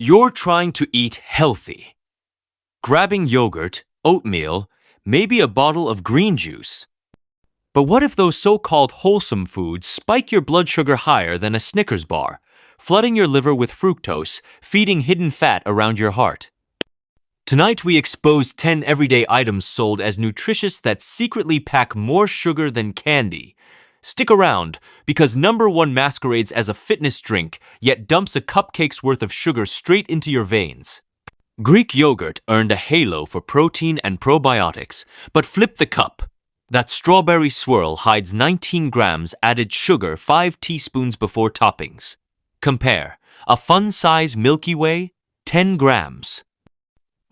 You're trying to eat healthy. Grabbing yogurt, oatmeal, maybe a bottle of green juice. But what if those so-called wholesome foods spike your blood sugar higher than a Snickers bar, flooding your liver with fructose, feeding hidden fat around your heart? Tonight we expose 10 everyday items sold as nutritious that secretly pack more sugar than candy. Stick around, because number 1 masquerades as a fitness drink, yet dumps a cupcake's worth of sugar straight into your veins. Greek yogurt earned a halo for protein and probiotics, but flip the cup. That strawberry swirl hides 19 grams added sugar 5 teaspoons before toppings. Compare, a fun-size Milky Way, 10 grams.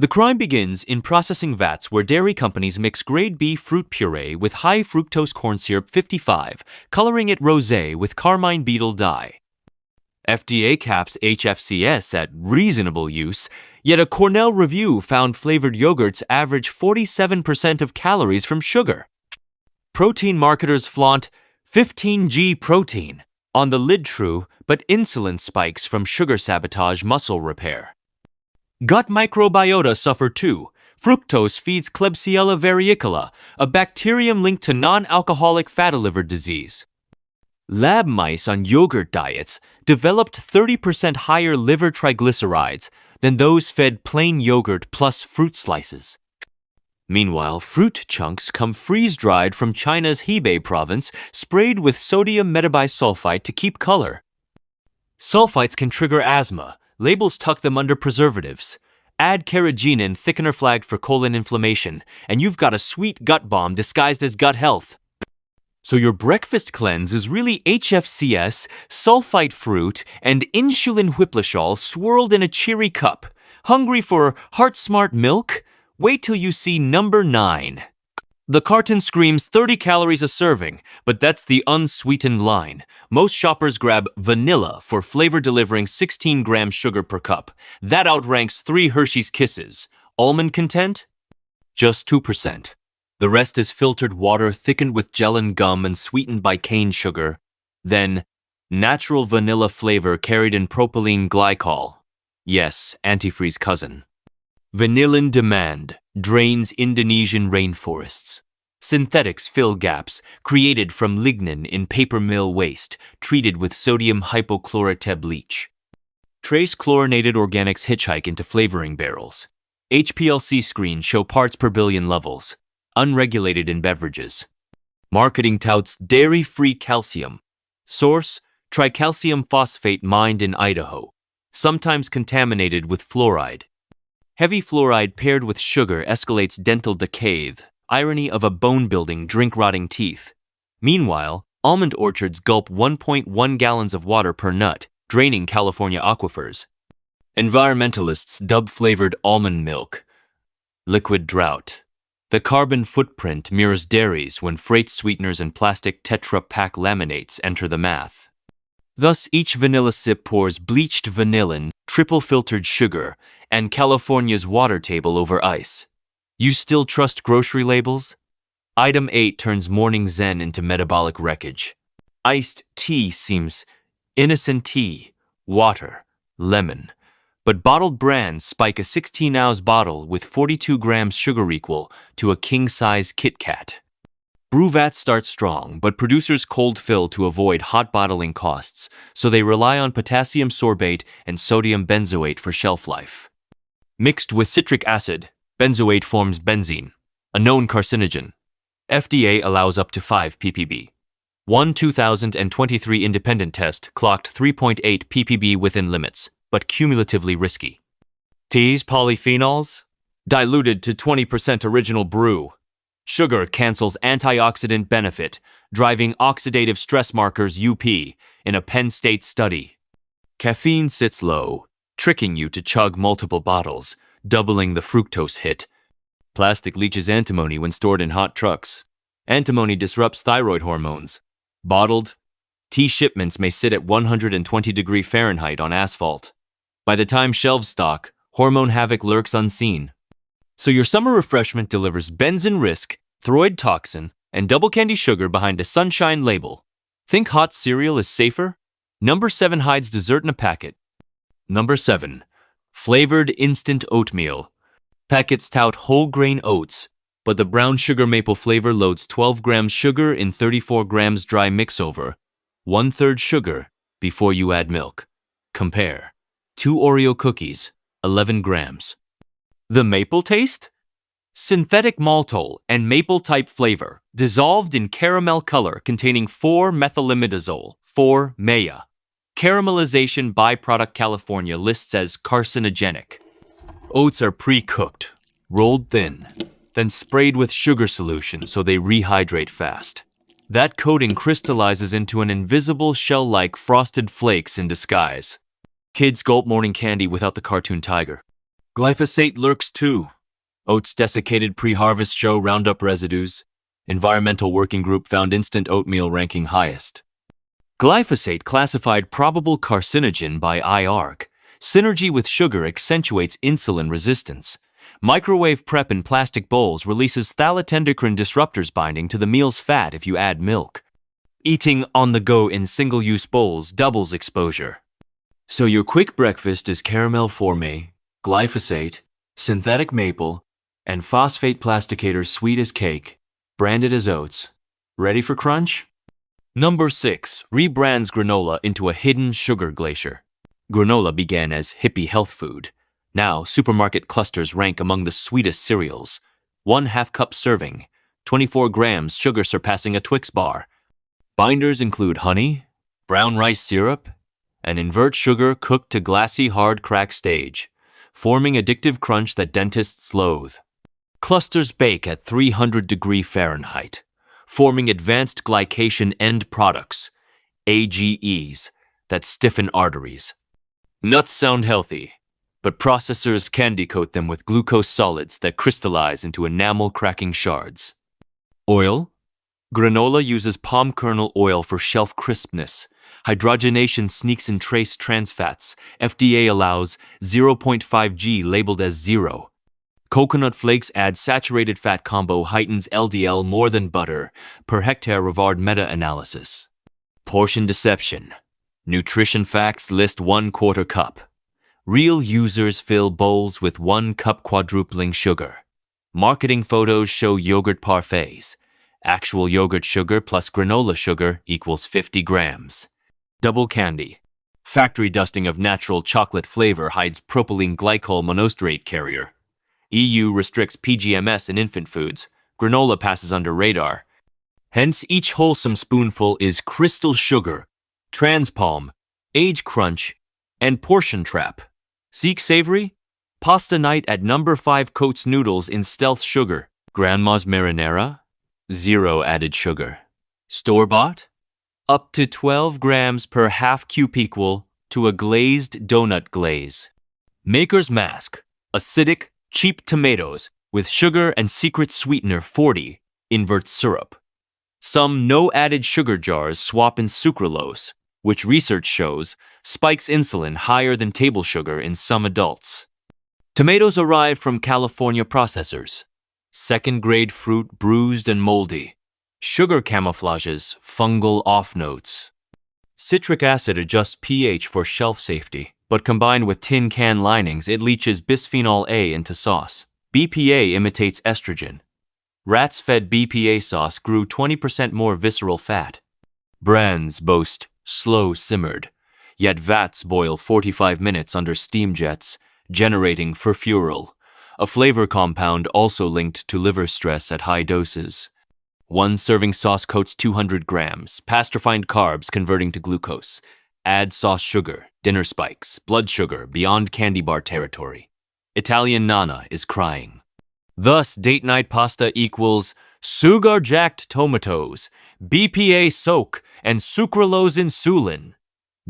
The crime begins in processing vats where dairy companies mix grade B fruit puree with high fructose corn syrup 55, coloring it rosé with carmine beetle dye. FDA caps HFCS at reasonable use, yet a Cornell review found flavored yogurts average 47% of calories from sugar. Protein marketers flaunt 15G protein on the lid, true, but insulin spikes from sugar sabotage muscle repair. Gut microbiota suffer too. Fructose feeds Klebsiella varicella, a bacterium linked to non-alcoholic fatty liver disease. Lab mice on yogurt diets developed 30% higher liver triglycerides than those fed plain yogurt plus fruit slices. Meanwhile, fruit chunks come freeze-dried from China's Hebei province, sprayed with sodium metabisulfite to keep color. Sulfites can trigger asthma. Labels tuck them under preservatives. Add carrageenan thickener flagged for colon inflammation, and you've got a sweet gut bomb disguised as gut health. So your breakfast cleanse is really HFCS, sulfite fruit, and insulin whiplasol swirled in a cheery cup. Hungry for heart-smart milk? Wait till you see number 9. The carton screams 30 calories a serving, but that's the unsweetened line. Most shoppers grab vanilla for flavor delivering 16 grams sugar per cup. That outranks 3 Hershey's Kisses. Almond content? Just 2%. The rest is filtered water thickened with gel and gum and sweetened by cane sugar. Then, natural vanilla flavor carried in propylene glycol. Yes, antifreeze cousin. Vanillin demand drains Indonesian rainforests. Synthetics fill gaps created from lignin in paper mill waste treated with sodium hypochlorite bleach. Trace chlorinated organics hitchhike into flavoring barrels. HPLC screens show parts per billion levels. Unregulated in beverages. Marketing touts dairy-free calcium. Source, tricalcium phosphate mined in Idaho. Sometimes contaminated with fluoride. Heavy fluoride paired with sugar escalates dental decay, irony of a bone-building drink-rotting teeth. Meanwhile, almond orchards gulp 1.1 gallons of water per nut, draining California aquifers. Environmentalists dub flavored almond milk liquid drought. The carbon footprint mirrors dairies when freight sweeteners and plastic Tetra Pak laminates enter the math. Thus, each vanilla sip pours bleached vanillin, triple-filtered sugar, and California's water table over ice. You still trust grocery labels? Item 8 turns morning zen into metabolic wreckage. Iced tea seems innocent tea, water, lemon. But bottled brands spike a 16-ounce bottle with 42 grams sugar equal to a king-size Kit Kat. Brew vats start strong, but producers cold fill to avoid hot bottling costs, so they rely on potassium sorbate and sodium benzoate for shelf life. Mixed with citric acid, benzoate forms benzene, a known carcinogen. FDA allows up to 5 ppb. One 2023 independent test clocked 3.8 ppb within limits, but cumulatively risky. Tea's polyphenols? Diluted to 20% original brew. Sugar cancels antioxidant benefit, driving oxidative stress markers UP in a Penn State study. Caffeine sits low, tricking you to chug multiple bottles, doubling the fructose hit. Plastic leaches antimony when stored in hot trucks. Antimony disrupts thyroid hormones. Bottled tea shipments may sit at 120 Fahrenheit on asphalt. By the time shelves stock, hormone havoc lurks unseen. So your summer refreshment delivers benzene risk, thyroid toxin, and double candy sugar behind a sunshine label. Think hot cereal is safer? Number 7 hides dessert in a packet. Number 7. Flavored instant oatmeal. Packets tout whole grain oats, but the brown sugar maple flavor loads 12 grams sugar in 34 grams dry mixover. 1/3 sugar before you add milk. Compare. 2 Oreo cookies, 11 grams. The maple taste? Synthetic maltol and maple type flavor, dissolved in caramel color containing 4-methylimidazole, 4-MEA. Caramelization byproduct California lists as carcinogenic. Oats are pre-cooked, rolled thin, then sprayed with sugar solution so they rehydrate fast. That coating crystallizes into an invisible shell-like frosted flakes in disguise. Kids gulp morning candy without the cartoon tiger. Glyphosate lurks too. Oats desiccated pre-harvest show Roundup residues. Environmental Working Group found instant oatmeal ranking highest. Glyphosate classified probable carcinogen by IARC. Synergy with sugar accentuates insulin resistance. Microwave prep in plastic bowls releases phthalate-endocrine disruptors binding to the meal's fat if you add milk. Eating on the go in single-use bowls doubles exposure. So your quick breakfast is caramel formé, glyphosate, synthetic maple, and phosphate plasticator sweet as cake, branded as oats. Ready for crunch? Number 6. Rebrands granola into a hidden sugar glacier. Granola began as hippie health food. Now, supermarket clusters rank among the sweetest cereals. 1/2 cup serving, 24 grams sugar surpassing a Twix bar. Binders include honey, brown rice syrup, and invert sugar cooked to glassy hard crack stage, forming addictive crunch that dentists loathe. Clusters bake at 300 Fahrenheit, forming advanced glycation end products, AGEs, that stiffen arteries. Nuts sound healthy, but processors candy coat them with glucose solids that crystallize into enamel-cracking shards. Oil? Granola uses palm kernel oil for shelf crispness. Hydrogenation sneaks in trace trans fats. FDA allows 0.5 g labeled as 0. Coconut flakes add saturated fat combo heightens LDL more than butter, per hectare Rivard meta-analysis. Portion deception. Nutrition facts list 1/4 cup. Real users fill bowls with 1 cup quadrupling sugar. Marketing photos show yogurt parfaits. Actual yogurt sugar plus granola sugar equals 50 grams. Double candy. Factory dusting of natural chocolate flavor hides propylene glycol monosterate carrier. EU restricts PGMS in infant foods. Granola passes under radar. Hence, each wholesome spoonful is crystal sugar, trans palm, age crunch, and portion trap. Seek savory? Pasta night at number 5 coats noodles in stealth sugar. Grandma's marinara? 0 added sugar. Store-bought? Up to 12 grams per half cube equal to a glazed donut glaze. Maker's Mask. Acidic, cheap tomatoes with sugar and secret sweetener 40 invert syrup. Some no added sugar jars swap in sucralose, which research shows spikes insulin higher than table sugar in some adults. Tomatoes arrive from California processors. Second-grade fruit bruised and moldy. Sugar camouflages fungal off notes. Citric acid adjusts pH for shelf safety, but combined with tin can linings, it leaches bisphenol A into sauce. BPA imitates estrogen. Rats fed BPA sauce grew 20% more visceral fat. Brands boast slow simmered, yet vats boil 45 minutes under steam jets, generating furfural, a flavor compound also linked to liver stress at high doses. 1 serving sauce coats 200 grams, past-refined carbs converting to glucose. Add sauce sugar, dinner spikes, blood sugar beyond candy bar territory. Italian Nana is crying. Thus, date night pasta equals sugar-jacked tomatoes, BPA soak, and sucralose insulin.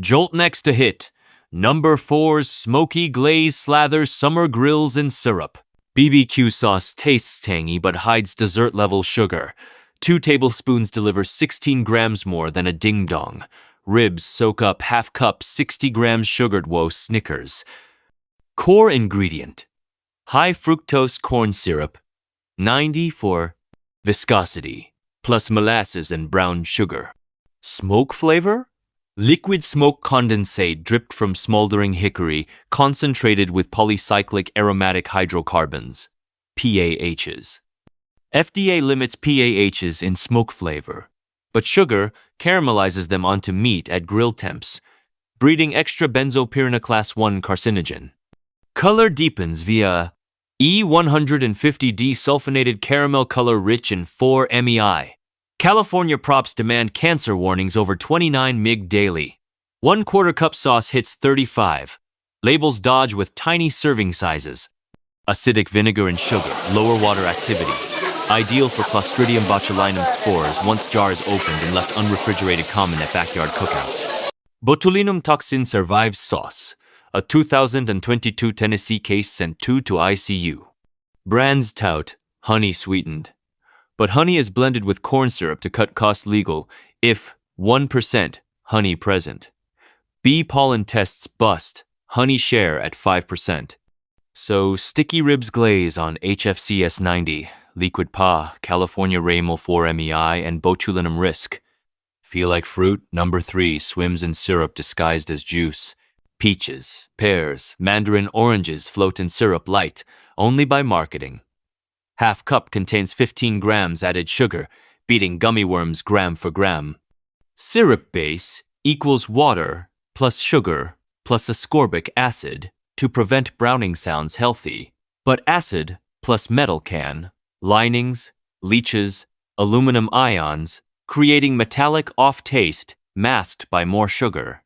Jolt next to hit. Number 4's smoky glaze slather summer grills in syrup. BBQ sauce tastes tangy but hides dessert-level sugar. 2 tablespoons deliver 16 grams more than a ding-dong. Ribs soak up half cup 60 grams sugared woe Snickers. Core ingredient. High fructose corn syrup, 90 for viscosity, plus molasses and brown sugar. Smoke flavor? Liquid smoke condensate dripped from smoldering hickory, concentrated with polycyclic aromatic hydrocarbons, PAHs. FDA limits PAHs in smoke flavor, but sugar caramelizes them onto meat at grill temps, breeding extra benzopyrene class 1 carcinogen. Color deepens via E150D sulfonated caramel color rich in 4 MEI. California props demand cancer warnings over 29 mg daily. 1/4 cup sauce hits 35. Labels dodge with tiny serving sizes. Acidic vinegar and sugar, lower water activity. Ideal for Clostridium botulinum spores once jars opened and left unrefrigerated, common at backyard cookouts. Botulinum toxin survives sauce. A 2022 Tennessee case sent 2 to ICU. Brands tout honey sweetened. But honey is blended with corn syrup to cut costs legal if 1% honey present. Bee pollen tests bust, honey share at 5%. So sticky ribs glaze on HFCS 90, liquid PA, California Ramal 4 MEI, and botulinum risk. Feel like fruit? Number 3 swims in syrup disguised as juice. Peaches, pears, mandarin oranges float in syrup light, only by marketing. Half cup contains 15 grams added sugar, beating gummy worms gram for gram. Syrup base equals water plus sugar plus ascorbic acid to prevent browning sounds healthy, but acid plus metal can, linings, leaches, aluminum ions, creating metallic off taste masked by more sugar.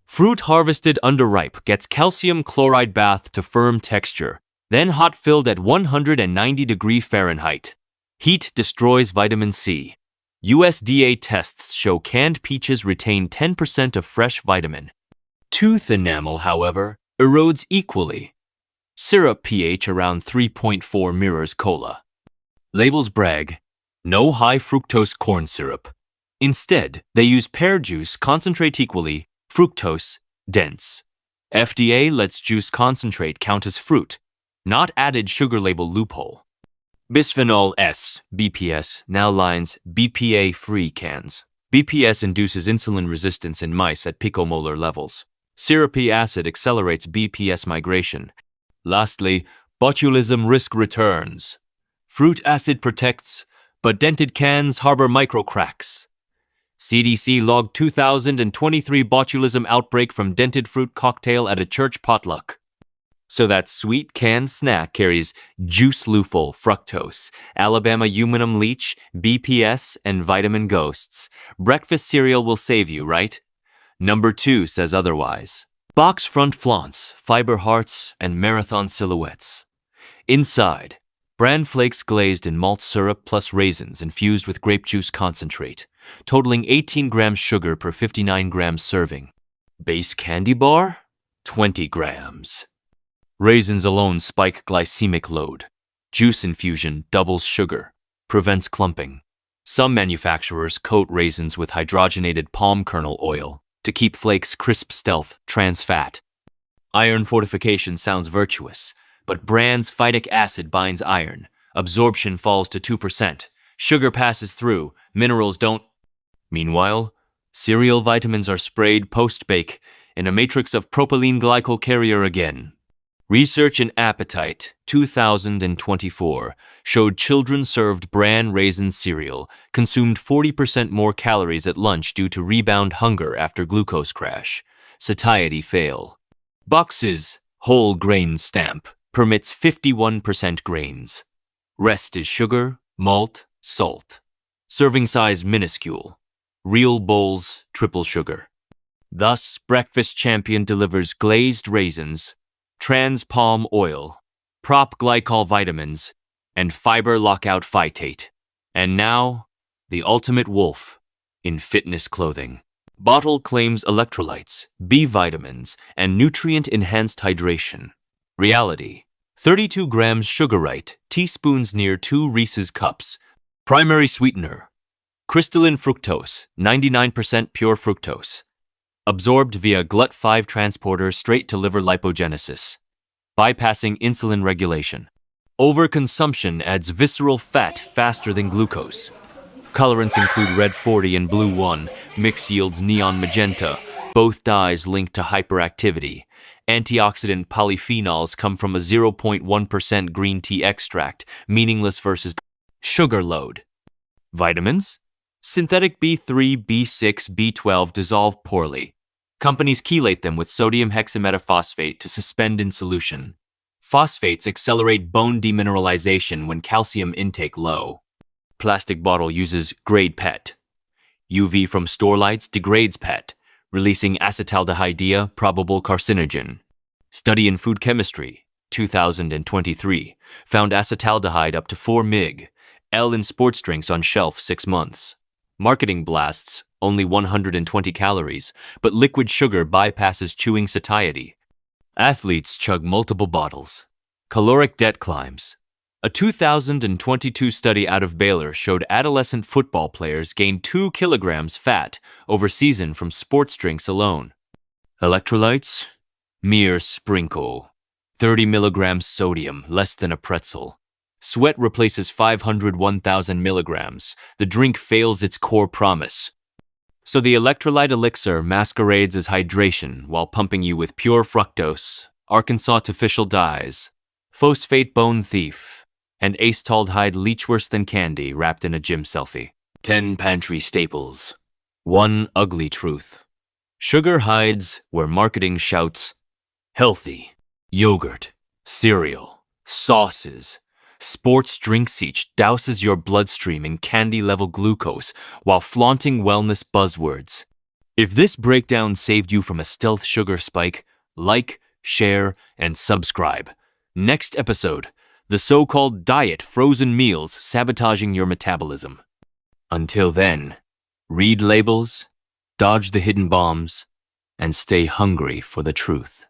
Fruit harvested underripe gets calcium chloride bath to firm texture, then hot filled at 190 degrees Fahrenheit. Heat destroys vitamin C. USDA tests show canned peaches retain 10% of fresh vitamin. Tooth enamel, however, erodes equally. Syrup pH around 3.4 mirrors cola. Labels brag, no high fructose corn syrup. Instead, they use pear juice concentrate equally, fructose, dense. FDA lets juice concentrate count as fruit, not added sugar label loophole. Bisphenol S, BPS, now lines BPA-free cans. BPS induces insulin resistance in mice at picomolar levels. Syrupy acid accelerates BPS migration. Lastly, botulism risk returns. Fruit acid protects, but dented cans harbor microcracks. CDC logged 2023 botulism outbreak from dented fruit cocktail at a church potluck. So that sweet canned snack carries juice lufol, fructose, Alabama humanum leach, BPS, and vitamin ghosts. Breakfast cereal will save you, right? Number 2 says otherwise. Box front flaunts, fiber hearts, and marathon silhouettes. Inside, bran flakes glazed in malt syrup plus raisins infused with grape juice concentrate, totaling 18 grams sugar per 59 grams serving. Base candy bar? 20 grams. Raisins alone spike glycemic load. Juice infusion doubles sugar, prevents clumping. Some manufacturers coat raisins with hydrogenated palm kernel oil to keep flakes crisp stealth, trans fat. Iron fortification sounds virtuous, but brand's phytic acid binds iron. Absorption falls to 2%. Sugar passes through, minerals don't. Meanwhile, cereal vitamins are sprayed post-bake in a matrix of propylene glycol carrier again. Research in Appetite, 2024, showed children served bran raisin cereal consumed 40% more calories at lunch due to rebound hunger after glucose crash. Satiety fail. Boxes, whole grain stamp, permits 51% grains. Rest is sugar, malt, salt. Serving size minuscule. Real bowls, triple sugar. Thus, Breakfast Champion delivers glazed raisins, trans palm oil, prop glycol vitamins, and fiber lockout phytate. And now, the ultimate wolf in fitness clothing. Bottle claims electrolytes, B vitamins, and nutrient-enhanced hydration. Reality, 32 grams Sugarite, teaspoons near 2 Reese's cups. Primary sweetener, crystalline fructose, 99% pure fructose. Absorbed via GLUT5 transporter straight to liver lipogenesis, bypassing insulin regulation. Overconsumption adds visceral fat faster than glucose. Colorants include red 40 and blue 1. Mix yields neon magenta, Both dyes link to hyperactivity. Antioxidant polyphenols come from a 0.1% green tea extract, meaningless versus sugar load. Vitamins? Synthetic B3, B6, B12 dissolve poorly. Companies chelate them with sodium hexametaphosphate to suspend in solution. Phosphates accelerate bone demineralization when calcium intake low. Plastic bottle uses grade PET. UV from store lights degrades PET, releasing acetaldehyde, probable carcinogen. Study in Food Chemistry, 2023, found acetaldehyde up to 4 mg, L in sports drinks on shelf 6 months. Marketing blasts, only 120 calories, but liquid sugar bypasses chewing satiety. Athletes chug multiple bottles. Caloric debt climbs. A 2022 study out of Baylor showed adolescent football players gained 2 kilograms fat over season from sports drinks alone. Electrolytes? Mere sprinkle. 30 milligrams sodium, less than a pretzel. Sweat replaces 501,000 milligrams. The drink fails its core promise. So the electrolyte elixir masquerades as hydration while pumping you with pure fructose, Arkansas artificial dyes, phosphate bone thief, and acetaldehyde leech worse than candy wrapped in a gym selfie. 10 pantry staples. 1 ugly truth. Sugar hides where marketing shouts, healthy. Yogurt, cereal, sauces, sports drinks each douses your bloodstream in candy-level glucose while flaunting wellness buzzwords. If this breakdown saved you from a stealth sugar spike, like, share, and subscribe. Next episode, the so-called diet frozen meals sabotaging your metabolism. Until then, read labels, dodge the hidden bombs, and stay hungry for the truth.